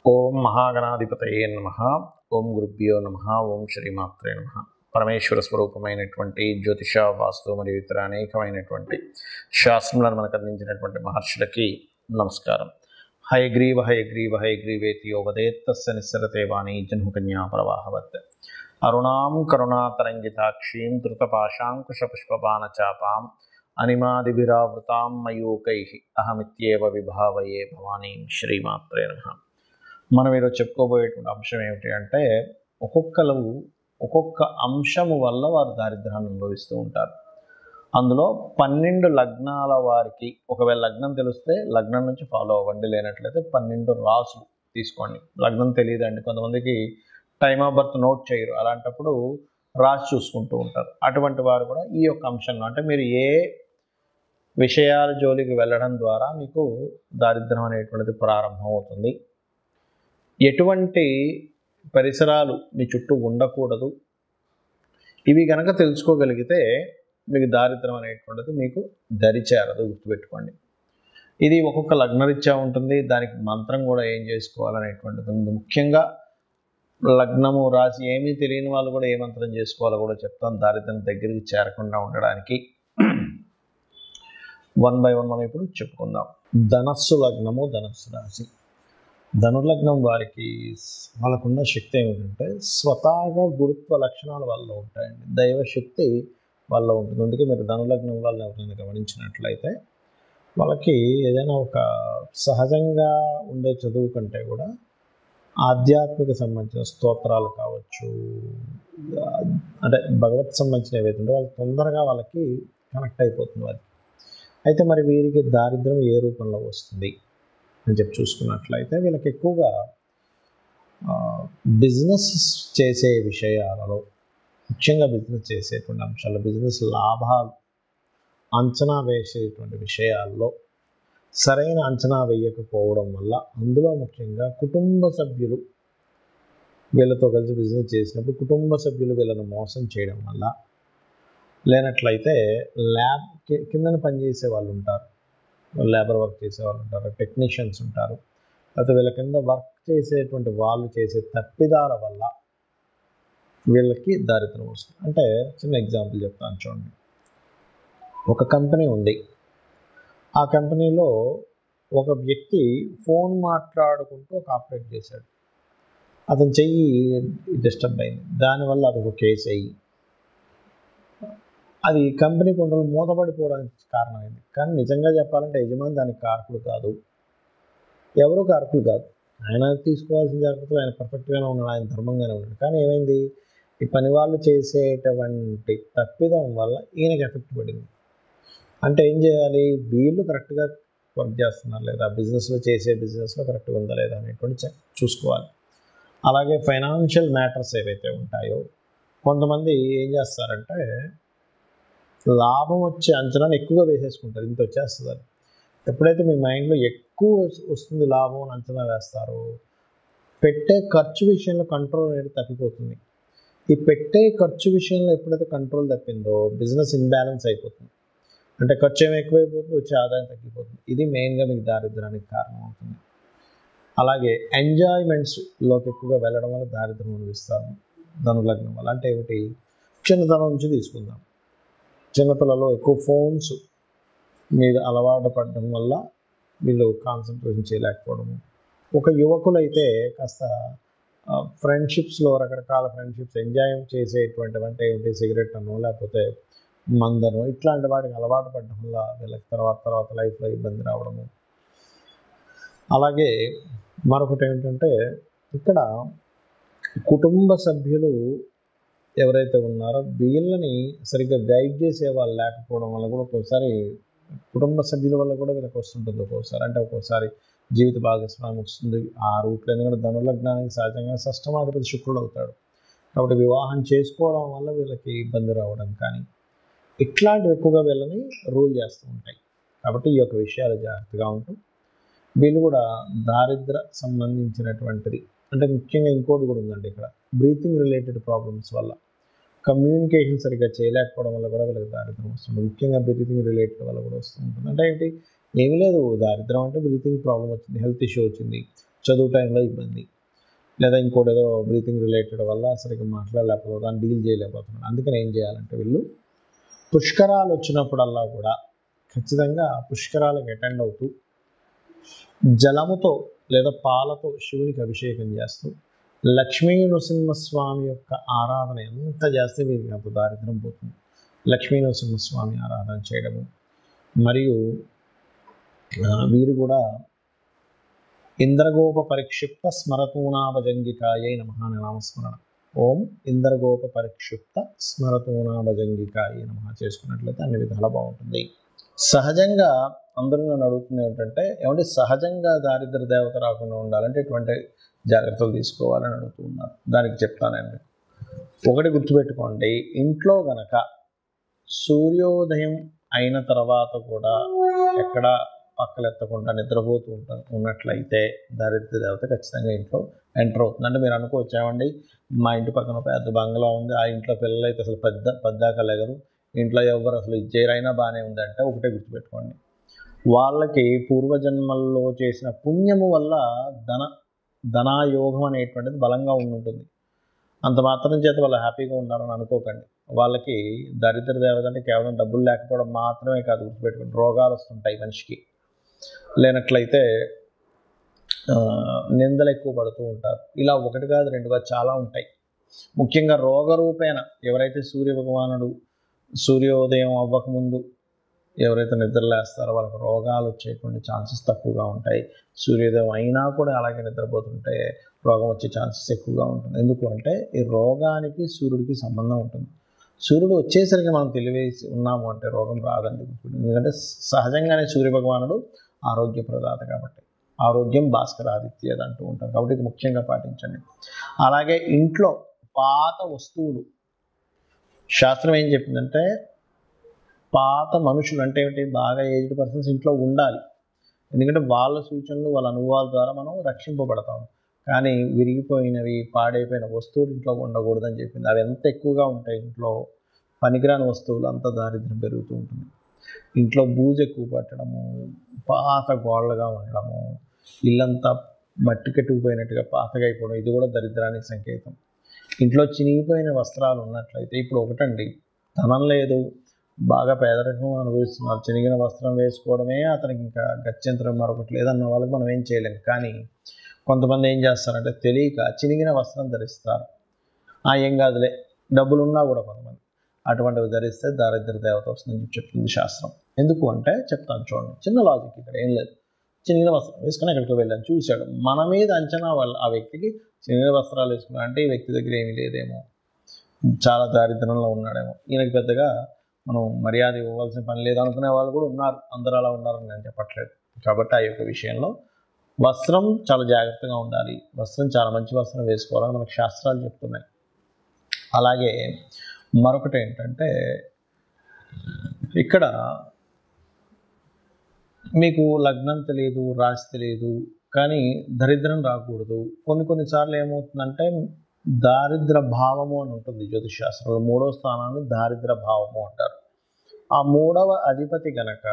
ఓం మహాగణాధిపతయే నమః. ఓం గురుభ్యో నమః. ఓం శ్రీమాత్రే నమః. పరమేశ్వర స్వరూపమైనటువంటి జ్యోతిష, వాస్తు మరియు ఇతర అనేకమైనటువంటి శాస్త్రములను మనకు అందించినటువంటి మహర్షులకి నమస్కారం. హయగ్రీవ హయగ్రీవ హయగ్రీవేతి యోవదేత్తస్య నిస్సరతే వాణి జన్మకన్యా ప్రవాహవత్. అరుణాం కరుణాతరంగితాక్షీం ధృతపాశాంకుశపుష్పబాణచాపాం అనిమాదిభిరావృతాం మయూకైః అహమిత్యేవ విభావయే భవానీం. శ్రీమాత్రే నమః. మనం ఈరోజు చెప్పుకోబోయేటువంటి అంశం ఏమిటి అంటే, ఒక్కొక్క అంశము వల్ల వారు దారిద్ర్యాన్ని అనుభవిస్తూ ఉంటారు. అందులో 12 లగ్నాల వారికి, ఒకవేళ లగ్నం తెలిస్తే లగ్నం నుంచి ఫాలో అవ్వండి, లేనట్లయితే 12 రాసులు తీసుకోండి. లగ్నం తెలియదండి, కొంతమందికి టైమ్ ఆఫ్ బర్త్ నోట్ చేయరు, అలాంటప్పుడు రాసి చూసుకుంటూ ఉంటారు. అటువంటి వారు కూడా ఈ యొక్క అంశంలో, అంటే మీరు ఏ విషయాల జోలికి వెళ్ళడం ద్వారా మీకు దారిద్ర్యం అనేటువంటిది ప్రారంభం అవుతుంది, ఎటువంటి పరిసరాలు మీ చుట్టూ ఉండకూడదు, ఇవి కనుక తెలుసుకోగలిగితే మీకు దారిద్ర్యం అనేటువంటిది మీకు దరిచేరదు. గుర్తుపెట్టుకోండి. ఇది ఒక్కొక్క లగ్నరీత్యా ఉంటుంది, దానికి మంత్రం కూడా ఏం చేసుకోవాలనేటువంటిది ఉంది. ముఖ్యంగా లగ్నము రాశి ఏమీ తెలియని వాళ్ళు కూడా ఏ మంత్రం చేసుకోవాలో కూడా చెప్తాను, దారిద్ర్యం దగ్గరికి చేరకుండా ఉండడానికి. 1 by 1 మనం ఇప్పుడు చెప్పుకుందాం. ధనస్సు లగ్నము, ధనస్సు రాశి. ధనుర్లగ్నం వారికి వాళ్ళకున్న శక్తి ఏమిటంటే, స్వతహాగా గురుత్వ లక్షణాలు వాళ్ళలో ఉంటాయండి, దైవశక్తి వాళ్ళలో ఉంటుంది. అందుకే మీరు ధనుర్లగ్నం వాళ్ళని ఎవరైనా గమనించినట్లయితే వాళ్ళకి ఏదైనా ఒక సహజంగా ఉండే చదువు కంటే కూడా ఆధ్యాత్మిక సంబంధించిన స్తోత్రాలు కావచ్చు, అంటే భగవత్ సంబంధించిన ఏవైతే ఉంటే వాళ్ళు తొందరగా వాళ్ళకి కనెక్ట్ అయిపోతుంది వారికి. అయితే మరి వీరికి దారిద్ర్యం ఏ రూపంలో వస్తుంది అని చెప్పి చూసుకున్నట్లయితే, వీళ్ళకి ఎక్కువగా బిజినెస్ చేసే విషయాలలో, ముఖ్యంగా బిజినెస్ చేసేటువంటి అంశాలు, బిజినెస్ లాభాలు అంచనా వేసేటువంటి విషయాల్లో సరైన అంచనా వేయకపోవడం వల్ల, అందులో ముఖ్యంగా కుటుంబ సభ్యులు వీళ్ళతో కలిసి బిజినెస్ చేసినప్పుడు కుటుంబ సభ్యులు వీళ్ళను మోసం చేయడం వల్ల, లేనట్లయితే ల్యాబ్ కిందన పనిచేసే వాళ్ళు ఉంటారు, లేబర్ వర్క్ చేసే వాళ్ళు ఉంటారు, టెక్నీషియన్స్ ఉంటారు, లేకపోతే వీళ్ళ కింద వర్క్ చేసేటువంటి వాళ్ళు చేసే తప్పిదాల వల్ల వీళ్ళకి దారిద్ర్యం వస్తుంది. అంటే చిన్న ఎగ్జాంపుల్ చెప్తాను చూడండి. ఒక కంపెనీ ఉంది, ఆ కంపెనీలో ఒక వ్యక్తి ఫోన్ మాట్లాడుకుంటూ ఒక ఆపరేట్ చేశాడు, అతని చెయ్యి డిస్టర్బ్ అయింది, దానివల్ల అదొక కేసు అయ్యి అది కంపెనీ కొన్ని రోజులు మూతపడిపోవడానికి కారణమైంది. కానీ నిజంగా చెప్పాలంటే యజమాని దానికి కారకుడు కాదు, ఎవరు కారకులు కాదు. ఆయన తీసుకోవాల్సిన జాగ్రత్తలు ఆయన పర్ఫెక్ట్గానే ఉన్నాడు, ఆయన ధర్మంగానే ఉన్నాడు. కానీ ఏమైంది, ఈ పని వాళ్ళు చేసేటువంటి తప్పిదం వల్ల ఈయనకి ఎఫెక్ట్ పడింది. అంటే ఏం చేయాలి, వీళ్ళు కరెక్ట్గా వర్క్ చేస్తున్నారు లేదా, బిజినెస్లో కరెక్ట్గా ఉందా లేదా అనేటువంటి చూసుకోవాలి. అలాగే ఫైనాన్షియల్ మ్యాటర్స్ ఏవైతే ఉంటాయో, కొంతమంది ఏం చేస్తారంటే లాభం వచ్చే అంచనాలు ఎక్కువగా వేసేసుకుంటారు, ఇంత వచ్చేస్తుందని. ఎప్పుడైతే మీ మైండ్లో ఎక్కువ వస్తుంది లాభం అని అంచనా వేస్తారో, పెట్టే ఖర్చు విషయంలో కంట్రోల్ అనేది తప్పిపోతుంది. ఈ పెట్టే ఖర్చు విషయంలో ఎప్పుడైతే కంట్రోల్ తప్పిందో బిజినెస్ ఇన్బ్యాలెన్స్ అయిపోతుంది. అంటే ఖర్చు ఏమి ఎక్కువైపోతుంది, వచ్చే ఆదాయం తగ్గిపోతుంది. ఇది మెయిన్గా మీకు దారిద్ర్యానికి కారణం అవుతుంది. అలాగే ఎంజాయ్మెంట్స్లోకి ఎక్కువగా వెళ్ళడం వల్ల దారిద్ర్యం అనుభవిస్తారు ధనుర్లగ్నం వల్ల. అంటే ఏమిటి, చిన్నతనం నుంచి తీసుకుందాం. చిన్నపిల్లలు ఎక్కువ ఫోన్స్ మీద అలవాటు పడడం వల్ల వీళ్ళు కాన్సన్ట్రేషన్ చేయలేకపోవడము. ఒక యువకులైతే కాస్త ఫ్రెండ్షిప్స్లో రకరకాల ఫ్రెండ్షిప్స్ ఎంజాయ్ చేసేటువంటి, అంటే ఏమిటి, సిగరెట్ అనో లేకపోతే మందనో ఇట్లాంటి వాటికి అలవాటు పడడం వల్ల వీళ్ళకి తర్వాత లైఫ్లో ఇబ్బంది రావడము. అలాగే మరొకటి ఏంటంటే, ఇక్కడ కుటుంబ సభ్యులు ఎవరైతే ఉన్నారో వీళ్ళని సరిగ్గా గైడ్ చేసే వాళ్ళు లేకపోవడం వల్ల కూడా ఒక్కోసారి కుటుంబ సభ్యుల వల్ల కూడా వీళ్ళకి వస్తుంటుంది. ఒక్కోసారి అంటే ఒక్కోసారి జీవిత భాగస్వామి వస్తుంది ఆ రూట్లో. ఎందుకంటే ధనుర్లగ్నానికి సహజంగా షష్టమాధిపతి శుక్రుడు అవుతాడు, కాబట్టి వివాహం చేసుకోవడం వల్ల వీళ్ళకి ఇబ్బంది రావడం కానీ ఇట్లాంటివి ఎక్కువగా వీళ్ళని రూల్ చేస్తూ ఉంటాయి. కాబట్టి ఈ యొక్క విషయాలు జాగ్రత్తగా ఉంటూ వీళ్ళు కూడా దారిద్ర సంబంధించినటువంటిది, అంటే ముఖ్యంగా ఇంకోటి కూడా ఉందండి ఇక్కడ, బ్రీతింగ్ రిలేటెడ్ ప్రాబ్లమ్స్ వల్ల, కమ్యూనికేషన్ సరిగ్గా చేయలేకపోవడం వల్ల కూడా వీళ్ళకి దారిద్ర్యం వస్తుంది. ముఖ్యంగా బ్రీతింగ్ రిలేటెడ్ వల్ల కూడా వస్తూ ఉంటుంది. అంటే ఏంటి, ఏమీ లేదు, దారిద్ర్యం అంటే బ్రీతింగ్ ప్రాబ్లం వచ్చింది, హెల్త్ ఇష్యూ వచ్చింది, చదువు టైంలో ఇబ్బంది, లేదా ఇంకోటి ఏదో బ్రీతింగ్ రిలేటెడ్ వల్ల సరిగ్గా మాట్లాడలేకపోతున్నాను, డీల్ చేయలేకపోతున్నాను. అందుకని ఏం చేయాలంటే వీళ్ళు పుష్కరాలు వచ్చినప్పుడల్లా కూడా ఖచ్చితంగా పుష్కరాలకు అటెండ్ అవుతూ జలముతో లేదా పాలతో శివునికి అభిషేకం చేస్తూ లక్ష్మీ నృసింహస్వామి యొక్క ఆరాధన ఎంత చేస్తే వీరికి అంత దారిద్ర్యం పోతుంది. లక్ష్మీ నృసింహస్వామి ఆరాధన చేయడము, మరియు వీరు కూడా ఇంద్రగోప పరిక్షిప్త స్మరతూనాభజంగికాయై నమః అనే నామస్మరణ, ఓం ఇంద్రగోప పరిక్షిప్త స్మరతూనాభజంగికాయై నమః చేసుకున్నట్లయితే అన్ని విధాలా బాగుంటుంది. సహజంగా అందరూ నన్ను అడుగుతుంది ఏమిటంటే, ఏమంటే సహజంగా దారిద్ర దేవత రాకుండా ఉండాలంటే ఎటువంటి జాగ్రత్తలు తీసుకోవాలని అడుగుతూ ఉన్నారు. దానికి చెప్తానండి. ఒకటి గుర్తుపెట్టుకోండి, ఇంట్లో గనక సూర్యోదయం అయిన తర్వాత కూడా ఎక్కడ పక్కలెత్తకుండా నిద్రపోతూ ఉన్నట్లయితే దారిద్ర దేవత ఖచ్చితంగా ఇంట్లో ఎంటర్ అవుతుంది. అంటే మీరు అనుకోవచ్చు, ఏమండి మా ఇంటి పక్కన పెద్ద బంగ్లా ఉంది, ఆ ఇంట్లో పిల్లలు అయితే అసలు పెద్దాక లేగరు, ఇంట్లో ఎవరు అసలు ఇచ్చేరైనా బాగానే ఉంది అంటే ఒకటే గుర్తుపెట్టుకోండి, వాళ్ళకి పూర్వజన్మల్లో చేసిన పుణ్యము వల్ల ధనాయోగం అనేటువంటిది బలంగా ఉంటుంది. అంత మాత్రం చేత వాళ్ళు హ్యాపీగా ఉన్నారని అనుకోకండి. వాళ్ళకి దరిద్ర దేవత అంటే కేవలం డబ్బులు లేకపోవడం మాత్రమే కాదు, గుర్తుపెట్టుకోండి, రోగాలు వస్తుంటాయి మనిషికి. లేనట్లయితే నిందలు ఎక్కువ పడుతూ ఉంటారు. ఇలా ఒకటి కాదు రెండు కాదు చాలా ఉంటాయి. ముఖ్యంగా రోగరూపేణ ఎవరైతే సూర్య భగవానుడు సూర్యోదయం అవ్వకముందు ఎవరైతే నిద్రలేస్తారో వాళ్ళకి రోగాలు వచ్చేటువంటి ఛాన్సెస్ తక్కువగా ఉంటాయి. సూర్యోదయం అయినా కూడా అలాగే నిద్రపోతుంటే రోగం వచ్చే ఛాన్సెస్ ఎక్కువగా ఉంటుంది. ఎందుకు అంటే ఈ రోగానికి సూర్యుడికి సంబంధం ఉంటుంది. సూర్యుడు వచ్చేసరికి మనం తెలివేసి ఉన్నాము అంటే రోగం రాదండి. ఎందుకంటే సహజంగానే సూర్య భగవానుడు ఆరోగ్య ప్రదాత కాబట్టి, ఆరోగ్యం భాస్కరాదిత్యది అంటూ ఉంటారు కాబట్టి ఇది ముఖ్యంగా పాటించండి. అలాగే ఇంట్లో పాత వస్తువులు, శాస్త్రం ఏం చెప్పిందంటే పాత మనుషులు అంటే ఏమిటి, బాగా ఏజ్డ్ పర్సన్స్ ఇంట్లో ఉండాలి. ఎందుకంటే వాళ్ళ సూచనలు వాళ్ళ అనుభవాల ద్వారా మనం రక్షింపబడతాం. కానీ విరిగిపోయినవి పాడైపోయిన వస్తువులు ఇంట్లో ఉండకూడదని చెప్పింది. అవి ఎంత ఎక్కువగా ఉంటాయి ఇంట్లో, పనికిరాని వస్తువులు అంత దారిద్ర్యం పెరుగుతూ ఉంటుంది. ఇంట్లో బూజు ఎక్కువ పట్టడము, పాత గోడలుగా ఉండడము, ఇల్లంతా మట్టి కట్టుకుపోయినట్టుగా పాతగా అయిపోవడం, ఇది కూడా దరిద్రానికి సంకేతం. ఇంట్లో చినిగిపోయిన వస్త్రాలు ఉన్నట్లయితే, ఇప్పుడు ఒకటండి, ధనం లేదు, బాగా పేదరికం అనుభవిస్తున్నారు, చినిగిన వస్త్రం వేసుకోవడమే అతనికి ఇంకా గత్యంతరం మరొకటి లేదన్న వాళ్ళకి మనం ఏం చేయలేము. కానీ కొంతమంది ఏం చేస్తారంటే తెలియక చినిగిన వస్త్రం ధరిస్తారు. ఏం కాదులే, డబ్బులు ఉన్నా కూడా కొంతమంది అటువంటివి ధరిస్తే దారిద్ర దేవత వస్తుందని చెప్తుంది శాస్త్రం. ఎందుకు అంటే చెప్తాను చూడండి, చిన్న లాజిక్ ఇక్కడ ఏం లేదు. చినిగిన వస్త్రం వేసుకొని ఎక్కడికి వెళ్ళాను, చూశాడు, మన మీద అంచనా వల్ల ఆ వ్యక్తికి చినిగిన వస్త్రాలు వేసుకున్నా అంటే ఈ వ్యక్తి దగ్గర ఏమీ లేదేమో, చాలా దారిద్రంలో ఉన్నాడేమో, ఈయనకి పెద్దగా మనం మర్యాద ఇవ్వవలసిన పని లేదు అనుకునే వాళ్ళు కూడా ఉన్నారు. అందరూ అలా ఉన్నారని నేను చెప్పట్లేదు. కాబట్టి ఆ యొక్క విషయంలో వస్త్రం చాలా జాగ్రత్తగా ఉండాలి. వస్త్రం చాలా మంచి వస్త్రం వేసుకోవాలని మనకు శాస్త్రాలు చెప్తున్నాయి. అలాగే మరొకటి ఏంటంటే, ఇక్కడ మీకు లగ్నం తెలియదు, రాశి తెలియదు, కానీ దరిద్రం రాకూడదు. కొన్నిసార్లు ఏమవుతుందంటే దారిద్ర భావము అని ఉంటుంది జ్యోతిష్ శాస్త్రంలో. 3వ స్థానాన్ని దారిద్ర భావము అంటారు. ఆ 3వ అధిపతి కనుక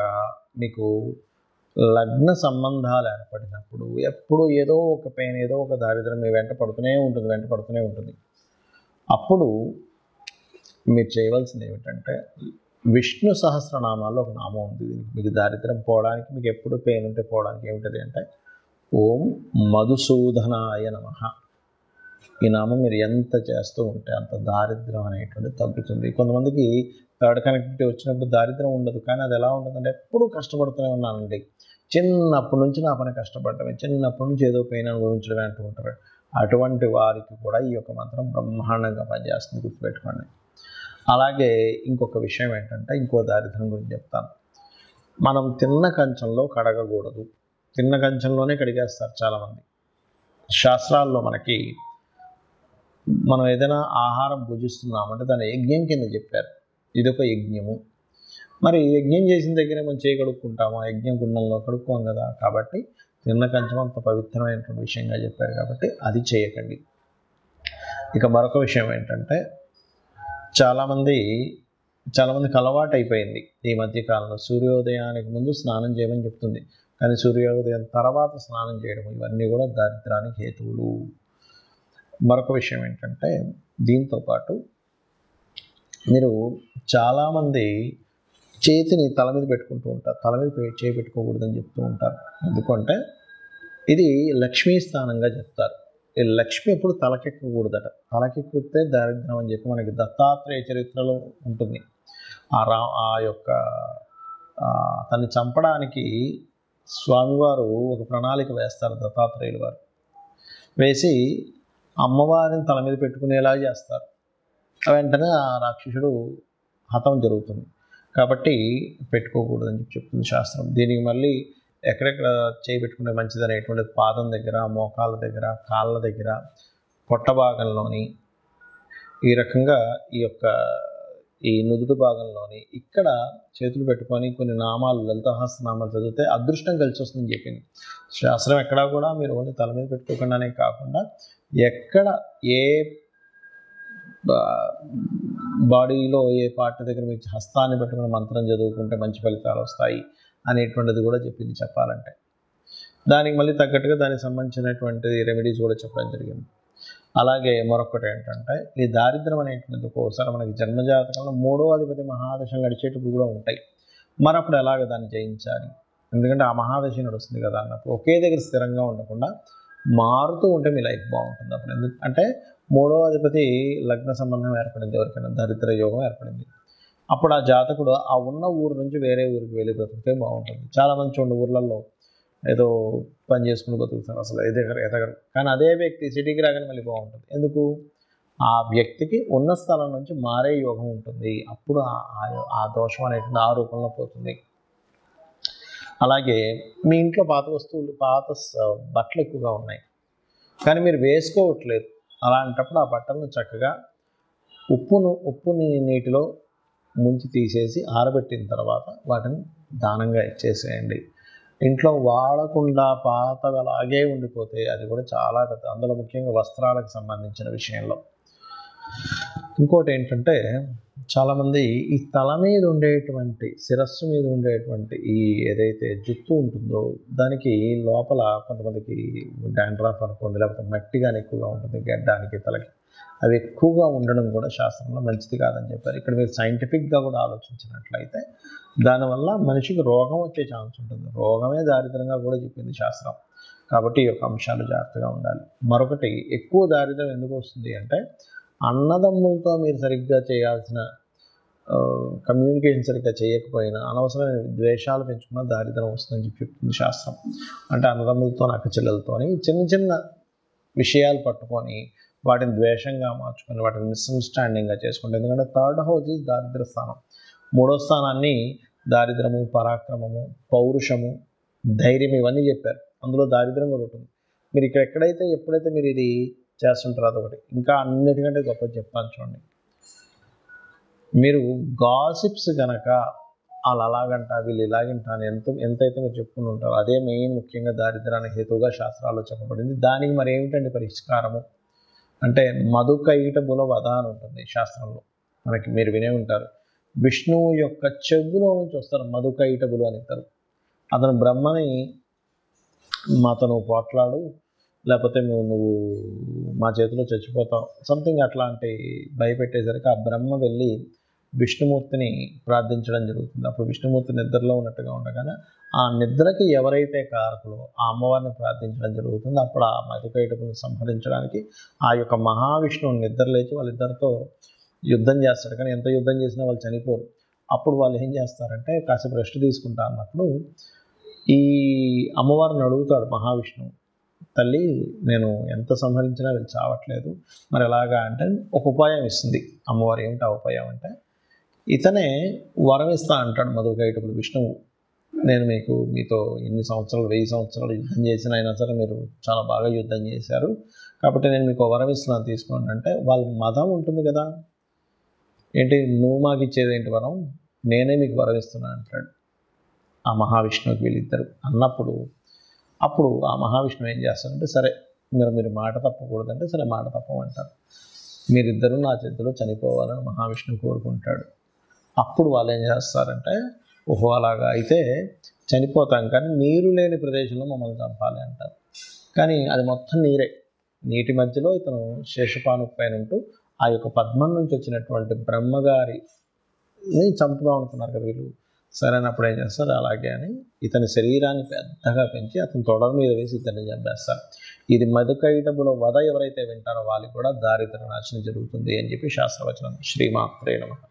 మీకు లగ్న సంబంధాలు ఏర్పడినప్పుడు ఎప్పుడు ఏదో ఒక పెయిన్, ఏదో ఒక దారిద్రం మీ వెంట పడుతూనే ఉంటుంది. అప్పుడు మీరు చేయవలసింది ఏమిటంటే, విష్ణు సహస్రనామాల్లో ఒక నామం ఉంది. మీకు దారిద్రం పోవడానికి, మీకు ఎప్పుడు పెయిన్ ఉంటే పోవడానికి ఏమిటది అంటే ఓం మధుసూదనాయ నమః. ఈ నామం మీరు ఎంత చేస్తూ ఉంటే అంత దారిద్రం అనేటువంటిది తగ్గుతుంది. కొంతమందికి థర్డ్ కనెక్టివిటీ వచ్చినప్పుడు దారిద్రం ఉండదు, కానీ అది ఎలా ఉంటుందంటే ఎప్పుడూ కష్టపడుతూనే ఉన్నానండి, చిన్నప్పటి నుంచి నా పని కష్టపడటమే, చిన్నప్పటి నుంచి ఏదో పెయిన్ అనుభవించడమే అంటూ ఉంటారు. అటువంటి వారికి కూడా ఈ యొక్క మంత్రం బ్రహ్మాండంగా పనిచేస్తుంది, గుర్తుపెట్టుకోండి. అలాగే ఇంకొక విషయం ఏంటంటే, ఇంకో దారిద్రం గురించి చెప్తాను. మనం తిన్న కంచంలో కడగకూడదు. తిన్న కంచంలోనే కడిగేస్తారు చాలామంది. శాస్త్రాల్లో మనకి మనం ఏదైనా ఆహారం భుజిస్తున్నామంటే దాన్ని యజ్ఞం కింద చెప్పారు. ఇదొక యజ్ఞము. మరి యజ్ఞం చేసిన దగ్గరే మనం చేయి కడుక్కుంటాము, ఆ యజ్ఞం గుండంలో కడుక్కోం కదా. కాబట్టి తిన్న కంచం అంత పవిత్రమైనటువంటి విషయంగా చెప్పారు కాబట్టి అది చేయకండి. ఇక మరొక విషయం ఏంటంటే, చాలామందికి అలవాటు అయిపోయింది ఈ మధ్యకాలంలో సూర్యోదయానికి ముందు స్నానం చేయమని చెప్తుంది. కానీ సూర్యోదయం తర్వాత స్నానం చేయడం ఇవన్నీ కూడా దారిద్రానికి హేతువులు. మరొక విషయం ఏంటంటే దీంతో పాటు మీరు చాలామంది చేతిని తల మీద పెట్టుకుంటూ ఉంటారు. తల మీద చేయి పెట్టుకోకూడదని చెప్తూ ఉంటారు. ఎందుకంటే ఇది లక్ష్మీ స్థానంగా చెప్తారు. ఈ లక్ష్మి ఎప్పుడు తలకెక్కకూడదట. తలకెక్కితే దారిద్ర్యం అని చెప్పి మనకి దత్తాత్రేయ చరిత్రలో ఉంటుంది. ఆ యొక్క తన్ని చంపడానికి స్వామివారు ఒక ప్రణాళిక వేస్తారు. దత్తాత్రేయులు వారు వేసి అమ్మవారిని తల మీద పెట్టుకునేలా చేస్తారు. వెంటనే ఆ రాక్షసుడు హతం జరుగుతుంది. కాబట్టి పెట్టుకోకూడదని చెప్పి చెప్తుంది శాస్త్రం. దీనికి మళ్ళీ ఎక్కడెక్కడ చేయి పెట్టుకుంటే మంచిది అనేటువంటిది పాదం దగ్గర, మోకాళ్ళ దగ్గర, కాళ్ళ దగ్గర, పొట్ట భాగంలోని, ఈ రకంగా ఈ నుదుటి భాగంలోని ఇక్కడ చేతులు పెట్టుకొని కొన్ని నామాలు, లలితాసహస్రనామాలు చదివితే అదృష్టం కలిసి వస్తుందని చెప్పింది శాస్త్రం. ఎక్కడా కూడా మీరు ఓన్లీ తల మీద పెట్టుకోకుండానే కాకుండా ఎక్కడ ఏ బాడీలో ఏ పార్ట్ దగ్గర మీకు హస్తాన్ని పెట్టుకుని మంత్రం చదువుకుంటే మంచి ఫలితాలు వస్తాయి అనేటువంటిది కూడా చెప్పింది చెప్పాలంటే. దానికి మళ్ళీ తగ్గట్టుగా దానికి సంబంధించినటువంటి రెమెడీస్ కూడా చెప్పడం జరిగింది. అలాగే మరొకటి ఏంటంటే ఈ దారిద్ర్యం అనేటువంటిది ఒక్కోసారి మనకి జన్మజాతకంలో 3వ అధిపతి మహాదశలు నడిచేటప్పుడు కూడా ఉంటాయి. మరి అప్పుడు ఎలాగ దాన్ని జయించాలి? ఎందుకంటే ఆ మహాదశ నడుస్తుంది కదా అన్నప్పుడు ఒకే దగ్గర స్థిరంగా ఉండకుండా మారుతూ ఉంటే మీ లైఫ్ బాగుంటుంది. అప్పుడు ఎందుకంటే 3వ అధిపతి లగ్న సంబంధం ఏర్పడింది, ఎవరికైనా దరిద్ర యోగం ఏర్పడింది. అప్పుడు ఆ జాతకుడు ఆ ఉన్న ఊరు నుంచి వేరే ఊరికి వెళ్ళి బ్రతికితే బాగుంటుంది. చాలామంది చూడండి ఊర్లలో ఏదో పని చేసుకుని బతుకుతారు, అసలు ఎదగరు. కానీ అదే వ్యక్తి సిటీకి రాగానే మళ్ళీ బాగుంటుంది. ఎందుకు? ఆ వ్యక్తికి ఉన్న స్థలం నుంచి మారే యోగం ఉంటుంది. అప్పుడు ఆ దోషం అనేటువంటి ఆ రూపంలో పోతుంది. అలాగే మీ ఇంట్లో పాత వస్తువులు, పాత బట్టలు ఎక్కువగా ఉన్నాయి కానీ మీరు వేసుకోవట్లేదు. అలాంటప్పుడు ఆ బట్టలను చక్కగా ఉప్పుని నీటిలో ముంచి తీసేసి ఆరబెట్టిన తర్వాత వాటిని దానంగా ఇచ్చేసేయండి. ఇంట్లో వాడకుండా పాతగా అలాగే ఉండిపోతే అది కూడా చాలా పెద్ద, అందులో ముఖ్యంగా వస్త్రాలకు సంబంధించిన విషయంలో. ఇంకోటి ఏంటంటే చాలామంది ఈ తల మీద ఉండేటువంటి, శిరస్సు మీద ఉండేటువంటి ఈ ఏదైతే జుత్తు ఉంటుందో దానికి లోపల కొంతమందికి డాండ్రఫ్ అనుకోండి, లేకపోతే మట్టి కానీ ఎక్కువగా ఉంటుంది గడ్డానికి, తలకి. అవి ఎక్కువగా ఉండడం కూడా శాస్త్రంలో మంచిది కాదని చెప్పారు. ఇక్కడ మీరు సైంటిఫిక్గా కూడా ఆలోచించినట్లయితే దానివల్ల మనిషికి రోగం వచ్చే ఛాన్స్ ఉంటుంది. రోగమే దారిద్రంగా కూడా చెప్పింది శాస్త్రం. కాబట్టి ఈ యొక్క అంశాలు జాగ్రత్తగా ఉండాలి. మరొకటి, ఎక్కువ దారిద్రం ఎందుకు వస్తుంది అంటే అన్నదమ్ములతో మీరు సరిగ్గా చేయాల్సిన కమ్యూనికేషన్ సరిగ్గా చేయకపోయినా అనవసరమైన ద్వేషాలు పెంచుకున్న దారిద్రం వస్తుందని చెప్తుంది శాస్త్రం. అంటే అన్నదమ్ములతో, అక్క చెల్లెలతోని చిన్న చిన్న విషయాలు పట్టుకొని వాటిని ద్వేషంగా మార్చుకొని వాటిని మిస్అండర్స్టాండింగ్గా చేసుకుంటాం. ఎందుకంటే 3rd హౌస్ ఈజ్ దారిద్ర స్థానం. 3వ స్థానాన్ని దారిద్రము, పరాక్రమము, పౌరుషము, ధైర్యం ఇవన్నీ చెప్పారు. అందులో దారిద్రం కూడా ఉంటుంది. మీరు ఇక్కడ ఎప్పుడైతే మీరు ఇది చేస్తుంటారో అదొకటి. ఇంకా అన్నిటికంటే గొప్ప చెప్తాను చూడండి. మీరు గాసిప్స్ కనుక వాళ్ళు అలాగంట వీళ్ళు ఇలాగంట అని ఎంతైతే మీరు చెప్పుకుని ఉంటారో అదే మెయిన్ ముఖ్యంగా దారిద్రానికి హేతువుగా శాస్త్రాల్లో చెప్పబడింది. దానికి మరి ఏమిటండి పరిష్కారము అంటే మధుకైటబుల వధ అని ఉంటుంది శాస్త్రంలో. మనకి మీరు వినే ఉంటారు. విష్ణువు యొక్క చెవులో నుంచి వస్తారు మధుకైటబులు అని ఇస్తారు. అతను బ్రహ్మని మాతో నువ్వు పోట్లాడు, లేకపోతే నువ్వు మా చేతిలో చచ్చిపోతావు, సంథింగ్ అట్లాంటి భయపెట్టేసరికి ఆ బ్రహ్మ వెళ్ళి విష్ణుమూర్తిని ప్రార్థించడం జరుగుతుంది. అప్పుడు విష్ణుమూర్తి నిద్రలో ఉన్నట్టుగా ఉండగానే ఆ నిద్రకి ఎవరైతే కారకులో ఆ అమ్మవారిని ప్రార్థించడం జరుగుతుంది. అప్పుడు ఆ మధుకైటపుని సంహరించడానికి ఆ యొక్క మహావిష్ణువు నిద్ర లేచి వాళ్ళిద్దరితో యుద్ధం చేస్తాడు. కానీ ఎంత యుద్ధం చేసినా వాళ్ళు చనిపోరు. అప్పుడు వాళ్ళు ఏం చేస్తారంటే కాసేపు రెస్ట్ తీసుకుంటా అన్నప్పుడు ఈ అమ్మవారిని అడుగుతాడు మహావిష్ణువు, తల్లి నేను ఎంత సంహరించినా వీళ్ళు చావట్లేదు, మరి ఎలాగా అంటే ఒక ఉపాయం ఇస్తుంది అమ్మవారు. ఏమిటి ఆ ఉపాయం అంటే, ఇతనే వరం ఇస్తా అంటాడు మధుకైటపుడు విష్ణువు. నేను మీతో ఎన్ని సంవత్సరాలు 1000 సంవత్సరాలు యుద్ధం చేసిన అయినా సరే మీరు చాలా బాగా యుద్ధం చేశారు, కాబట్టి నేను మీకు వరం ఇస్తున్నాను తీసుకోండి అంటే, వాళ్ళ మతం ఉంటుంది కదా, ఏంటి నువ్వు మాకు ఇచ్చేది ఏంటి వరం, నేనే మీకు వరం ఇస్తున్నాను అంటాడు ఆ మహావిష్ణువుకి వీళ్ళిద్దరు అన్నప్పుడు. అప్పుడు ఆ మహావిష్ణువు ఏం చేస్తారంటే, సరే మీరు మాట తప్పకూడదంటే సరే మాట తప్పమంటారు. మీరిద్దరూ నా చేతిలో చనిపోవాలని మహావిష్ణువు కోరుకుంటాడు. అప్పుడు వాళ్ళు ఏం చేస్తారంటే, ఓహో అలాగా అయితే చనిపోతాం, కానీ నీరు లేని ప్రదేశంలో మమ్మల్ని చంపాలి అంటారు. కానీ అది మొత్తం నీరే. నీటి మధ్యలో ఇతను శేషపాను పైన ఉంటూ ఆ యొక్క పద్మం నుంచి వచ్చినటువంటి బ్రహ్మగారిని చంపుదాం అనుకున్నారు కదా వీళ్ళు. సరైనప్పుడు ఏం చేస్తారు, అలాగే అని ఇతని శరీరాన్ని పెద్దగా పెంచి అతని తొడ మీద వేసి ఇతన్ని చంపేస్తారు. ఇది మధుకైటబుల వధ ఎవరైతే వింటారో వాళ్ళకి కూడా దారిద్ర నాశనం జరుగుతుంది అని చెప్పి శాస్త్రవచనం. శ్రీమాత్రే నమః.